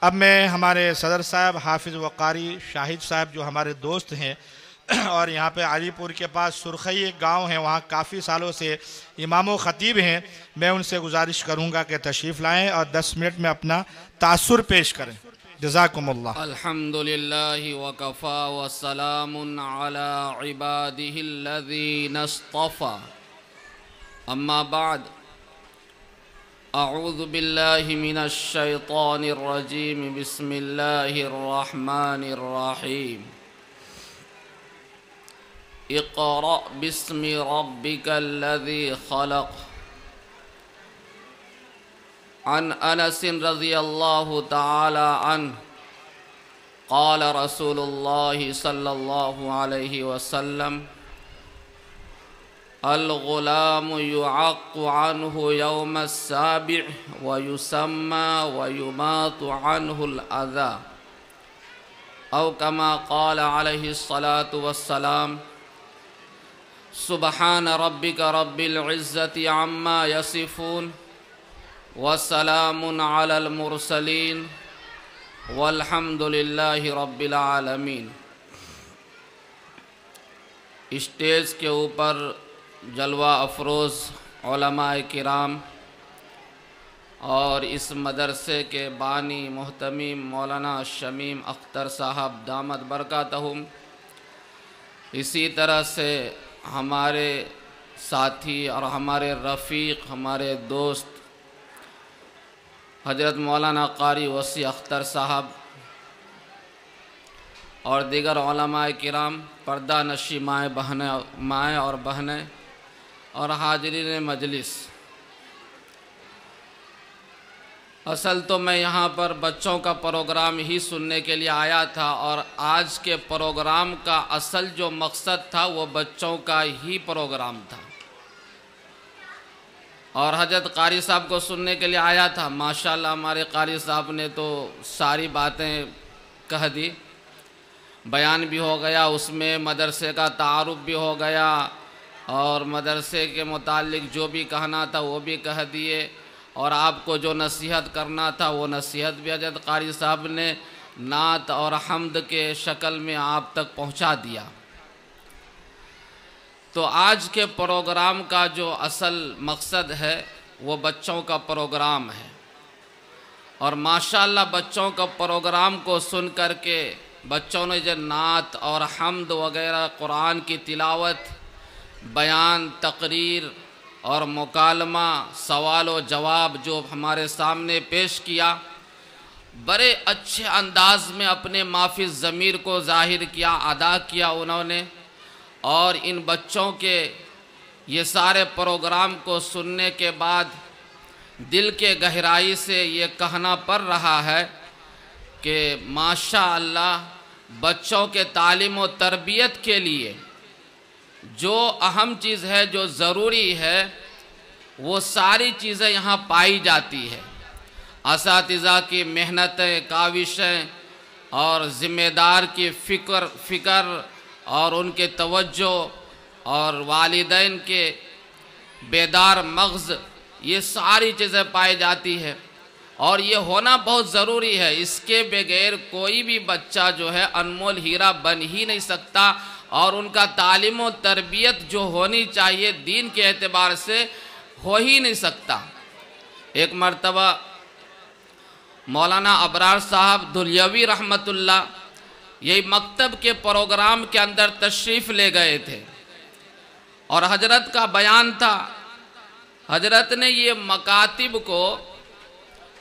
اب میں ہمارے صدر صاحب حافظ و قاری شاہد صاحب جو ہمارے دوست ہیں اور یہاں پہ علی پور کے پاس سرخی ایک گاؤں ہے، وہاں کافی سالوں سے امام و خطیب ہیں، میں ان سے گزارش کروں گا کہ تشریف لائیں اور 10 منٹ میں اپنا تاثر پیش کریں. جزاکم اللہ. الحمدللہ وکفا وسلام علی عبادہ الذین اصطفى. اما بعد، اعوذ باللہ من الشیطان الرجیم، بسم اللہ الرحمن الرحیم. اقرأ باسم ربک الذی خلق. عن انس رضی اللہ تعالی عنہ قال رسول اللہ صلی اللہ علیہ وسلم: الغلام يعق عنه يوم السابع ويسمى ويماط عنه الأذى، أو كما قال عليه الصلاة والسلام: سبحان ربك رب العزة عما يصفون وسلام على المرسلين والحمد لله رب العالمین. اسٹیج کے اوپر جلوہ افروز علماء کرام اور اس مدرسے کے بانی محتمیم مولانا شمیم اختر صاحب دامت برکاتہم، اسی طرح سے ہمارے ساتھی اور ہمارے رفیق، ہمارے دوست حضرت مولانا قاری وسیع اختر صاحب اور دیگر علماء کرام، پردہ نشی مائیں اور بہنیں اور حاضرین مجلس. اصل تو میں یہاں پر بچوں کا پروگرام ہی سننے کے لیے آیا تھا، اور آج کے پروگرام کا اصل جو مقصد تھا وہ بچوں کا ہی پروگرام تھا، اور حضرت قاری صاحب کو سننے کے لیے آیا تھا. ماشاءاللہ ہمارے قاری صاحب نے تو ساری باتیں کہہ دی، بیان بھی ہو گیا، اس میں مدرسے کا تعارف بھی ہو گیا، اور مدرسے کے متعلق جو بھی کہنا تھا وہ بھی کہہ دیے، اور آپ کو جو نصیحت کرنا تھا وہ نصیحت بھی حضرت قاری صاحب نے نعت اور حمد کے شکل میں آپ تک پہنچا دیا. تو آج کے پروگرام کا جو اصل مقصد ہے وہ بچوں کا پروگرام ہے، اور ماشاءاللہ بچوں کا پروگرام کو سن کر کے بچوں نے جو نعت اور حمد وغیرہ، قرآن کی تلاوت، بیان، تقریر اور مکالمہ، سوال و جواب جو ہمارے سامنے پیش کیا، بڑے اچھے انداز میں اپنے مافی ضمیر کو ظاہر کیا، ادا کیا انہوں نے. اور ان بچوں کے یہ سارے پروگرام کو سننے کے بعد دل کے گہرائی سے یہ کہنا پڑ رہا ہے کہ ماشاءاللہ بچوں کے تعلیم و تربیت کے لیے جو اہم چیز ہے، جو ضروری ہے، وہ ساری چیزیں یہاں پائی جاتی ہے. اساتذہ کی محنتیں، کاوشیں اور ذمہ دار کی فکر اور ان کے توجہ اور والدین کے بیدار مغز، یہ ساری چیزیں پائی جاتی ہے، اور یہ ہونا بہت ضروری ہے. اس کے بغیر کوئی بھی بچہ جو ہے انمول ہیرا بن ہی نہیں سکتا، اور ان کا تعلیم و تربیت جو ہونی چاہیے دین کے اعتبار سے ہو ہی نہیں سکتا. ایک مرتبہ مولانا ابرار صاحب دھلیوی رحمۃ اللہ یہی مکتب کے پروگرام کے اندر تشریف لے گئے تھے، اور حضرت کا بیان تھا. حضرت نے یہ مکاتب کو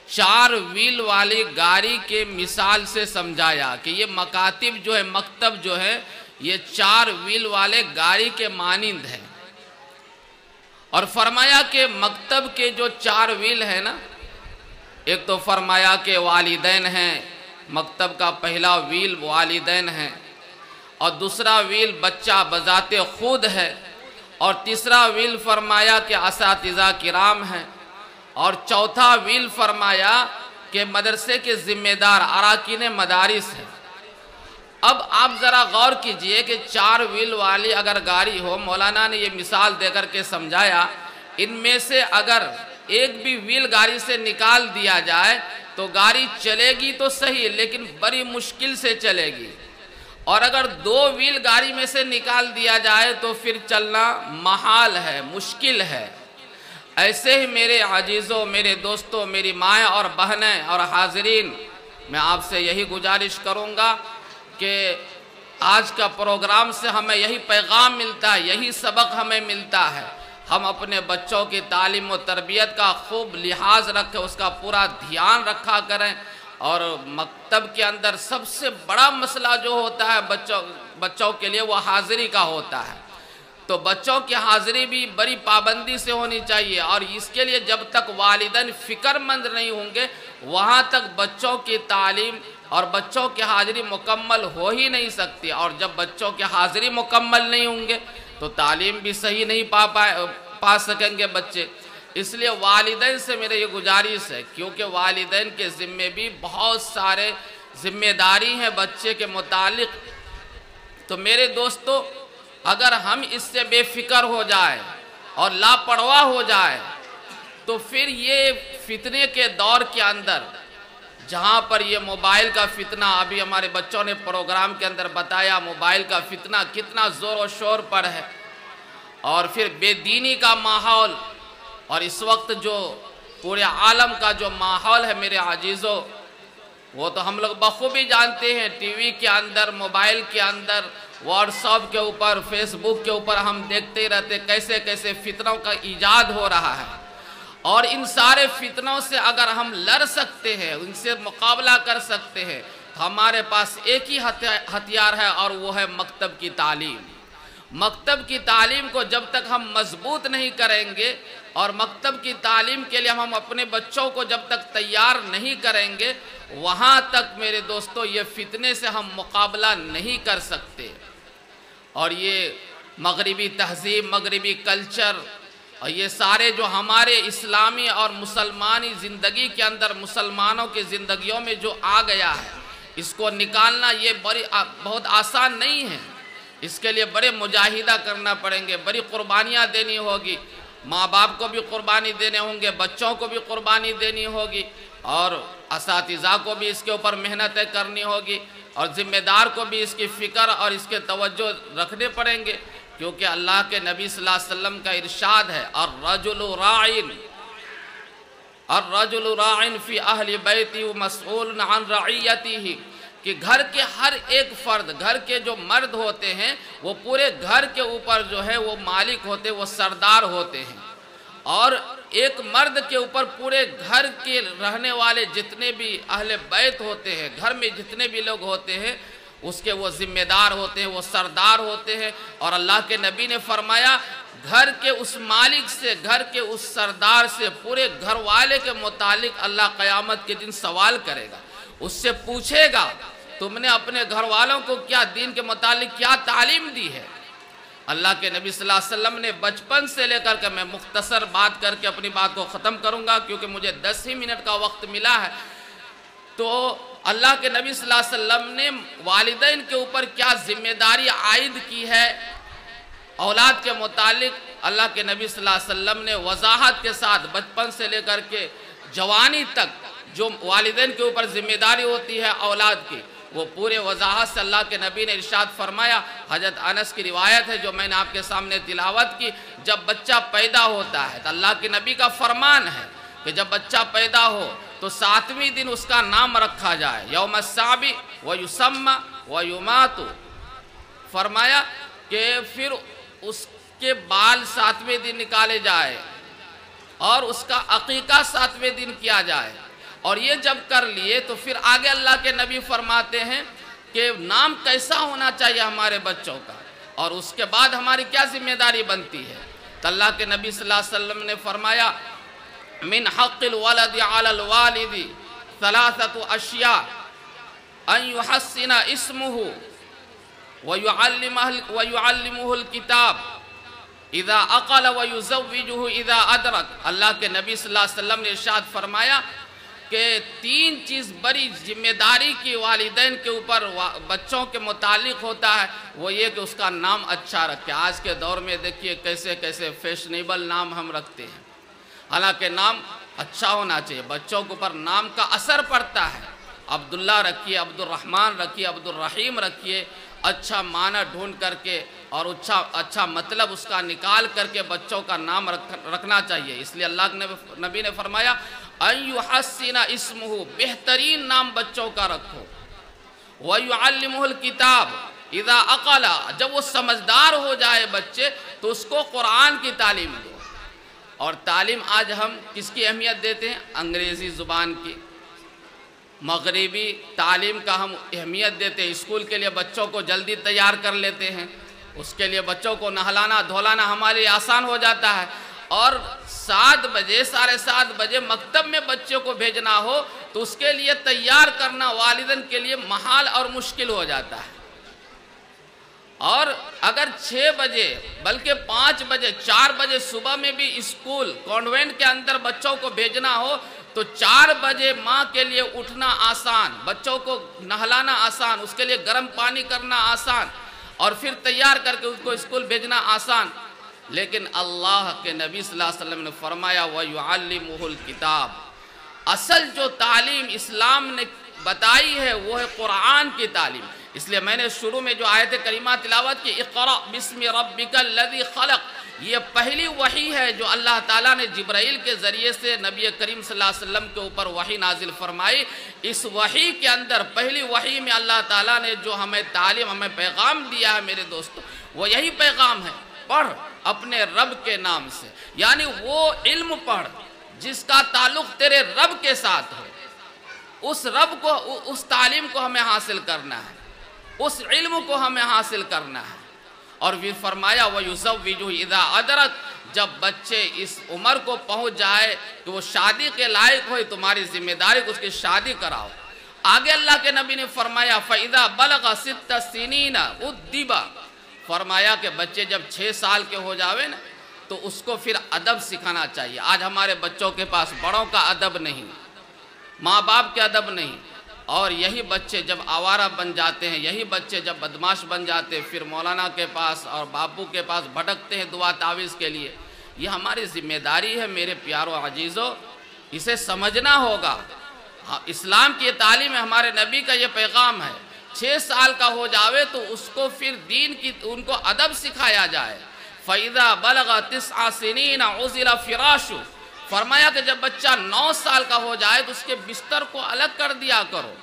4 ویل والی گاڑی کے مثال سے سمجھایا کہ یہ مکاتب جو ہے، مکتب جو ہے، یہ 4 ویل والے گاڑی کے مانند ہے. اور فرمایا کہ مکتب کے جو 4 ویل ہیں نا، ایک تو فرمایا کہ والدین ہیں، مکتب کا پہلا ویل والدین ہیں، اور دوسرا ویل بچہ بذات خود ہے، اور تیسرا ویل فرمایا کہ اساتذہ کرام ہیں، اور چوتھا ویل فرمایا کہ مدرسے کے ذمہ دار اراکین مدارس ہیں. اب آپ ذرا غور کیجئے کہ 4 ویل والی اگر گاڑی ہو، مولانا نے یہ مثال دے کر کے سمجھایا، ان میں سے اگر ایک بھی ویل گاڑی سے نکال دیا جائے تو گاڑی چلے گی تو صحیح، لیکن بڑی مشکل سے چلے گی، اور اگر 2 ویل گاڑی میں سے نکال دیا جائے تو پھر چلنا محال ہے، مشکل ہے۔ ایسے ہی میرے عزیزوں، میرے دوستوں، میری مائیں اور بہنیں اور حاضرین، میں آپ سے یہی گزارش کروں گا کہ آج کا پروگرام سے ہمیں یہی پیغام ملتا ہے، یہی سبق ہمیں ملتا ہے، ہم اپنے بچوں کی تعلیم و تربیت کا خوب لحاظ رکھیں، اس کا پورا دھیان رکھا کریں، اور مکتب کے اندر سب سے بڑا مسئلہ جو ہوتا ہے بچوں کے لیے وہ حاضری کا ہوتا ہے، تو بچوں کی حاضری بھی بڑی پابندی سے ہونی چاہیے، اور اس کے لیے جب تک والدین فکر مند نہیں ہوں گے وہاں تک بچوں کی تعلیم اور بچوں کی حاضری مکمل ہو ہی نہیں سکتی، اور جب بچوں کی حاضری مکمل نہیں ہوں گے تو تعلیم بھی صحیح نہیں پا سکیں گے بچے۔ اس لیے والدین سے میرے یہ گزارش ہے، کیونکہ والدین کے ذمے بھی بہت سارے ذمہ داری ہیں بچے کے متعلق، تو میرے دوستو اگر ہم اس سے بے فکر ہو جائے اور لاپرواہ ہو جائے تو پھر یہ فتنے کے دور کے اندر، جہاں پر یہ موبائل کا فتنہ، ابھی ہمارے بچوں نے پروگرام کے اندر بتایا موبائل کا فتنہ کتنا زور و شور پر ہے، اور پھر بے دینی کا ماحول، اور اس وقت جو پورے عالم کا جو ماحول ہے میرے عزیزوں وہ تو ہم لوگ بخوبی جانتے ہیں، ٹی وی کے اندر، موبائل کے اندر، واٹس ایپ کے اوپر، فیس بک کے اوپر ہم دیکھتے رہتے کیسے کیسے فتنوں کا ایجاد ہو رہا ہے، اور ان سارے فتنوں سے اگر ہم لڑ سکتے ہیں، ان سے مقابلہ کر سکتے ہیں، تو ہمارے پاس ایک ہی ہتھیار ہے، اور وہ ہے مکتب کی تعلیم۔ مکتب کی تعلیم کو جب تک ہم مضبوط نہیں کریں گے، اور مکتب کی تعلیم کے لیے ہم اپنے بچوں کو جب تک تیار نہیں کریں گے وہاں تک میرے دوستو یہ فتنے سے ہم مقابلہ نہیں کر سکتے۔ اور یہ مغربی تہذیب، مغربی کلچر، اور یہ سارے جو ہمارے اسلامی اور مسلمانی زندگی کے اندر، مسلمانوں کی زندگیوں میں جو آ گیا ہے، اس کو نکالنا یہ بہت آسان نہیں ہے، اس کے لیے بڑے مجاہدہ کرنا پڑیں گے، بڑی قربانیاں دینی ہوگی، ماں باپ کو بھی قربانی دینے ہوں گے، بچوں کو بھی قربانی دینی ہوگی، اور اساتذہ کو بھی اس کے اوپر محنتیں کرنی ہوگی، اور ذمہ دار کو بھی اس کی فکر اور اس کے توجہ رکھنے پڑیں گے، کیونکہ اللہ کے نبی صلی اللہ علیہ وسلم کا ارشاد ہے الرجل راعٍ فی اہل بیتہ مسئول عن رعیتہ، کہ گھر کے ہر ایک فرد، گھر کے جو مرد ہوتے ہیں وہ پورے گھر کے اوپر جو ہے وہ مالک ہوتے، وہ سردار ہوتے ہیں، اور ایک مرد کے اوپر پورے گھر کے رہنے والے جتنے بھی اہل بیت ہوتے ہیں، گھر میں جتنے بھی لوگ ہوتے ہیں اس کے وہ ذمہ دار ہوتے ہیں، وہ سردار ہوتے ہیں، اور اللہ کے نبی نے فرمایا گھر کے اس مالک سے، گھر کے اس سردار سے، پورے گھر والے کے متعلق اللہ قیامت کے دن سوال کرے گا، اس سے پوچھے گا تم نے اپنے گھر والوں کو کیا دین کے متعلق کیا تعلیم دی ہے۔ اللہ کے نبی صلی اللہ علیہ وسلم نے بچپن سے لے کر کے، میں مختصر بات کر کے اپنی بات کو ختم کروں گا کیونکہ مجھے 10 ہی منٹ کا وقت ملا ہے، تو اللہ کے نبی صلی اللہ علیہ وسلم نے والدین کے اوپر کیا ذمہ داری عائد کی ہے اولاد کے متعلق، اللہ کے نبی صلی اللہ علیہ وسلم نے وضاحت کے ساتھ بچپن سے لے کر کے جوانی تک جو والدین کے اوپر ذمہ داری ہوتی ہے اولاد کی، وہ پورے وضاحت سے اللہ کے نبی نے ارشاد فرمایا۔ حضرت انس کی روایت ہے جو میں نے آپ کے سامنے تلاوت کی، جب بچہ پیدا ہوتا ہے تو اللہ کے نبی کا فرمان ہے کہ جب بچہ پیدا ہو تو 7ویں دن اس کا نام رکھا جائے، یوم السابع ویسمى ویمات، فرمایا کہ پھر اس کے بال 7ویں دن نکالے جائے اور اس کا عقیقہ 7ویں دن کیا جائے، اور یہ جب کر لیے تو پھر آگے اللہ کے نبی فرماتے ہیں کہ نام کیسا ہونا چاہیے ہمارے بچوں کا، اور اس کے بعد ہماری کیا ذمہ داری بنتی ہے، تو اللہ کے نبی صلی اللہ علیہ وسلم نے فرمایا من حق الولد على الوالد 3 اشیاء ان يحسن اسمه ويعلمه الكتاب اذا عقل ويزوجه اذا ادرک۔ اللہ کے نبی صلی اللہ علیہ وسلم نے ارشاد فرمایا کہ 3 چیز بڑی ذمہ داری کی والدین کے اوپر بچوں کے متعلق ہوتا ہے، وہ یہ کہ اس کا نام اچھا رکھے۔ آج کے دور میں دیکھیے کیسے کیسے فیشنیبل نام ہم رکھتے ہیں، حالانکہ نام اچھا ہونا چاہیے، بچوں کے اوپر نام کا اثر پڑتا ہے۔ عبداللہ رکھیے، عبد الرحمن رکھیے، عبد الرحیم رکھیے، اچھا معنی ڈھونڈ کر کے اور اچھا مطلب اس کا نکال کر کے بچوں کا نام رکھنا چاہیے۔ اس لیے اللہ کے نبی نے فرمایا ان یحسن اسمہ، بہترین نام بچوں کا رکھو۔ وَيُعَلِّمُهُ الْكِتَابِ اذا عقل، جب وہ سمجھدار ہو جائے بچے تو اس کو قرآن کی تعلیم دو۔ اور تعلیم آج ہم کس کی اہمیت دیتے ہیں؟ انگریزی زبان کی، مغربی تعلیم کا ہم اہمیت دیتے ہیں۔ اسکول کے لیے بچوں کو جلدی تیار کر لیتے ہیں، اس کے لیے بچوں کو نہلانا دھولانا ہمارے لیے آسان ہو جاتا ہے، اور 7 بجے 7:30 بجے مکتب میں بچوں کو بھیجنا ہو تو اس کے لیے تیار کرنا والدین کے لیے محال اور مشکل ہو جاتا ہے۔ اور اگر 6 بجے بلکہ 5 بجے 4 بجے صبح میں بھی اسکول کانوینٹ کے اندر بچوں کو بھیجنا ہو تو 4 بجے ماں کے لیے اٹھنا آسان، بچوں کو نہلانا آسان، اس کے لیے گرم پانی کرنا آسان، اور پھر تیار کر کے اس کو اسکول بھیجنا آسان۔ لیکن اللہ کے نبی صلی اللہ علیہ وسلم نے فرمایا وَيُعَلِّمُهُ الْكِتَابِ، اصل جو تعلیم اسلام نے بتائی ہے وہ ہے قرآن کی تعلیم۔ اس لیے میں نے شروع میں جو آیت کریمہ تلاوت کی اقرأ بسم ربک الذی خلق، یہ پہلی وحی ہے جو اللہ تعالیٰ نے جبرائیل کے ذریعے سے نبی کریم صلی اللہ علیہ وسلم کے اوپر وحی نازل فرمائی۔ اس وحی کے اندر پہلی وحی میں اللہ تعالیٰ نے جو ہمیں تعلیم ہمیں پیغام دیا ہے میرے دوستو، وہ یہی پیغام ہے، پڑھ اپنے رب کے نام سے، یعنی وہ علم پڑھ جس کا تعلق تیرے رب کے ساتھ ہو، اس رب کو اس تعلیم کو ہمیں حاصل کرنا ہے، اس علم کو ہمیں حاصل کرنا ہے۔ اور پھر فرمایا وَيُزَوِّجُهُ إِذَا أَدْرَكَ، جب بچے اس عمر کو پہنچ جائے کہ وہ شادی کے لائق ہوئے، تمہاری ذمہ داری کو اس کی شادی کراؤ۔ آگے اللہ کے نبی نے فرمایا فَإِذَا بَلَغَ 6 سِنِينَ أُدِّبَ، فرمایا کہ بچے جب 6 سال کے ہو جاوے نا تو اس کو پھر ادب سکھانا چاہیے۔ آج ہمارے بچوں کے پاس بڑوں کا ادب نہیں، ماں باپ کے ادب نہیں، اور یہی بچے جب آوارہ بن جاتے ہیں، یہی بچے جب بدماش بن جاتے ہیں، پھر مولانا کے پاس اور باپو کے پاس بھٹکتے ہیں دعا تعویذ کے لیے۔ یہ ہماری ذمہ داری ہے میرے پیارو عزیزو، اسے سمجھنا ہوگا۔ اسلام کی تعلیم ہے، ہمارے نبی کا یہ پیغام ہے۔ 6 سال کا ہو جاوے تو اس کو پھر دین کی ان کو ادب سکھایا جائے۔ فَإِذَا بَلَغَ 9 سِنِينَ عُزِلَ فِرَاشُ، فرمایا کہ جب بچہ 9 سال کا ہو جائے تو اس کے بستر کو الگ کر دیا کرو۔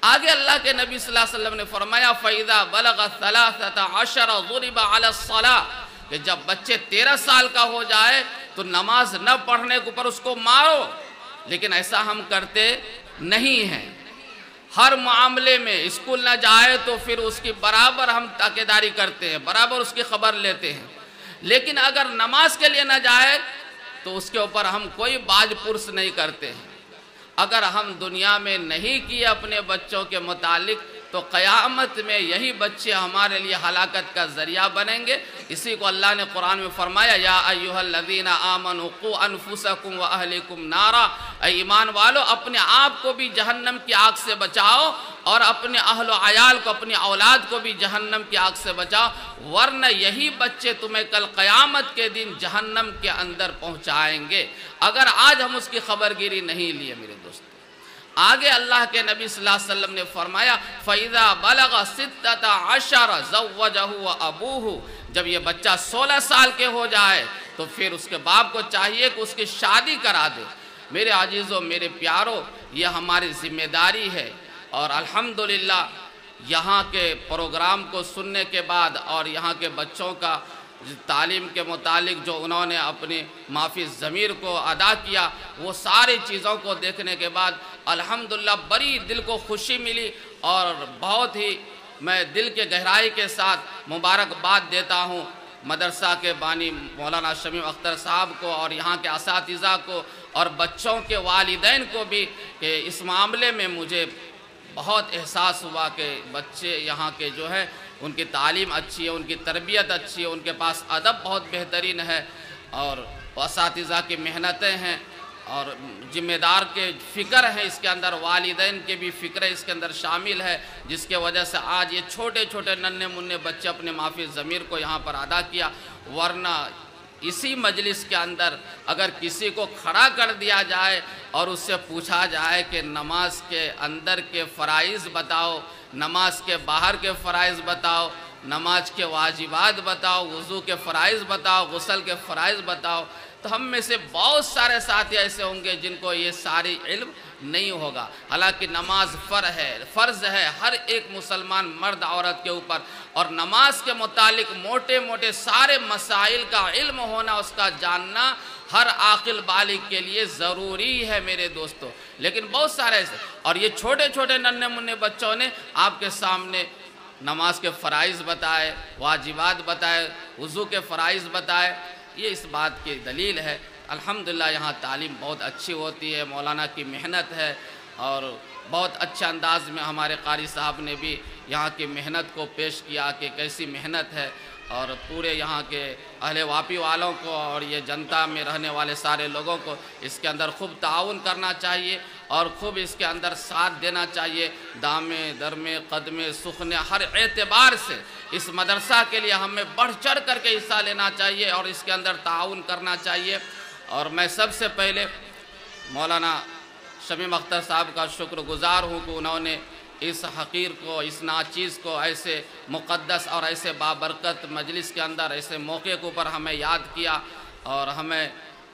آگے اللہ کے نبی صلی اللہ علیہ وسلم نے فرمایا فَإِذَا بَلَغَ 13 ضُرِبَ عَلَى الصَّلَاةِ، کہ جب بچے 13 سال کا ہو جائے تو نماز نہ پڑھنے کے اوپر اس کو مارو۔ لیکن ایسا ہم کرتے نہیں ہیں۔ ہر معاملے میں اسکول نہ جائے تو پھر اس کی برابر ہم تاکیداری کرتے ہیں، برابر اس کی خبر لیتے ہیں، لیکن اگر نماز کے لیے نہ جائے تو اس کے اوپر ہم کوئی باج پرس نہیں کرتے ہیں۔ اگر ہم دنیا میں نہیں کیے اپنے بچوں کے متعلق تو قیامت میں یہی بچے ہمارے لیے ہلاکت کا ذریعہ بنیں گے۔ اسی کو اللہ نے قرآن میں فرمایا یا ایھا الذین آمنوا قوا انفسکم واہلکم نارا، اے ایمان والو اپنے آپ کو بھی جہنم کی آگ سے بچاؤ اور اپنے اہل و عیال کو اپنی اولاد کو بھی جہنم کی آگ سے بچاؤ، ورنہ یہی بچے تمہیں کل قیامت کے دن جہنم کے اندر پہنچائیں گے اگر آج ہم اس کی خبرگیری نہیں لیے میرے دوست۔ آگے اللہ کے نبی صلی اللہ علیہ وسلم نے فرمایا فَإِذَا بَلَغَ 16 زَوَّجَهُ وَأَبُوهُ، جب یہ بچہ 16 سال کے ہو جائے تو پھر اس کے باپ کو چاہیے کہ اس کی شادی کرا دے۔ میرے عزیزوں میرے پیاروں، یہ ہماری ذمہ داری ہے، اور الحمدللہ یہاں کے پروگرام کو سننے کے بعد اور یہاں کے بچوں کا تعلیم کے متعلق جو انہوں نے اپنی معافی ضمیر کو ادا کیا، وہ ساری چیزوں کو دیکھنے کے بعد الحمدللہ بڑی دل کو خوشی ملی، اور بہت ہی میں دل کے گہرائی کے ساتھ مبارکباد دیتا ہوں مدرسہ کے بانی مولانا شمیم اختر صاحب کو اور یہاں کے اساتذہ کو اور بچوں کے والدین کو بھی، کہ اس معاملے میں مجھے بہت احساس ہوا کہ بچے یہاں کے جو ہے ان کی تعلیم اچھی ہے، ان کی تربیت اچھی ہے، ان کے پاس ادب بہت بہترین ہے، اور اساتذہ کی محنتیں ہیں اور ذمہ دار کے فکر ہے اس کے اندر، والدین کے بھی فکر اس کے اندر شامل ہے، جس کے وجہ سے آج یہ چھوٹے چھوٹے ننھے منھے بچے اپنے معافی ضمیر کو یہاں پر ادا کیا، ورنہ اسی مجلس کے اندر اگر کسی کو کھڑا کر دیا جائے اور اس سے پوچھا جائے کہ نماز کے اندر کے فرائض بتاؤ، نماز کے باہر کے فرائض بتاؤ، نماز کے واجبات بتاؤ، وضو کے فرائض بتاؤ، غسل کے فرائض بتاؤ، تو ہم میں سے بہت سارے ساتھی ایسے ہوں گے جن کو یہ ساری علم نہیں ہوگا۔ حالانکہ نماز فرض ہے ہر ایک مسلمان مرد عورت کے اوپر، اور نماز کے متعلق موٹے موٹے سارے مسائل کا علم ہونا، اس کا جاننا ہر عاقل بالغ کے لیے ضروری ہے میرے دوستو۔ لیکن بہت سارے ایسے، اور یہ چھوٹے چھوٹے ننھے منھے بچوں نے آپ کے سامنے نماز کے فرائض بتائے، واجبات بتائے، وضو کے فرائض بتائے، یہ اس بات کی دلیل ہے۔ الحمدللہ یہاں تعلیم بہت اچھی ہوتی ہے، مولانا کی محنت ہے، اور بہت اچھا انداز میں ہمارے قاری صاحب نے بھی یہاں کی محنت کو پیش کیا کہ کیسی محنت ہے، اور پورے یہاں کے اہل واپی والوں کو اور یہ جنتا میں رہنے والے سارے لوگوں کو اس کے اندر خوب تعاون کرنا چاہیے، اور خوب اس کے اندر ساتھ دینا چاہیے، دامے درمے قدمے سخنے ہر اعتبار سے اس مدرسہ کے لیے ہمیں بڑھ چڑھ کر کے حصہ لینا چاہیے اور اس کے اندر تعاون کرنا چاہیے۔ اور میں سب سے پہلے مولانا شمیم اختر صاحب کا شکر گزار ہوں کہ انہوں نے اس حقیر کو، اس ناچیز کو ایسے مقدس اور ایسے بابرکت مجلس کے اندر ایسے موقع کے اوپر ہمیں یاد کیا اور ہمیں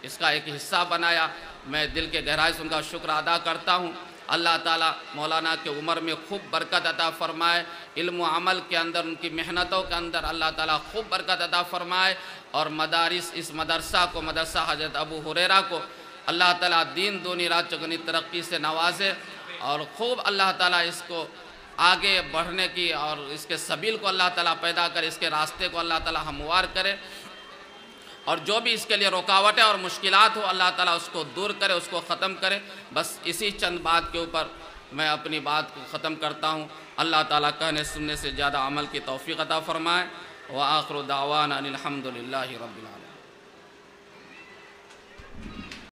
اس کا ایک حصہ بنایا۔ میں دل کے گہرائی سے ان کا شکر ادا کرتا ہوں۔ اللہ تعالیٰ مولانا کے عمر میں خوب برکت عطا فرمائے، علم و عمل کے اندر ان کی محنتوں کے اندر اللہ تعالیٰ خوب برکت عطا فرمائے، اور مدارس اس مدرسہ کو، مدرسہ حضرت ابو ہریرہ کو اللہ تعالیٰ دین دونی رات چگنی ترقی سے نوازے، اور خوب اللہ تعالیٰ اس کو آگے بڑھنے کی اور اس کے سبیل کو اللہ تعالیٰ پیدا کرے، اس کے راستے کو اللہ تعالیٰ ہموار کرے، اور جو بھی اس کے لیے رکاوٹیں اور مشکلات ہو اللہ تعالیٰ اس کو دور کرے، اس کو ختم کرے۔ بس اسی چند بات کے اوپر میں اپنی بات کو ختم کرتا ہوں۔ اللہ تعالیٰ کہنے سننے سے زیادہ عمل کی توفیق عطا فرمائے۔ وآخر دعوانا ان الحمد للہ رب العالمین۔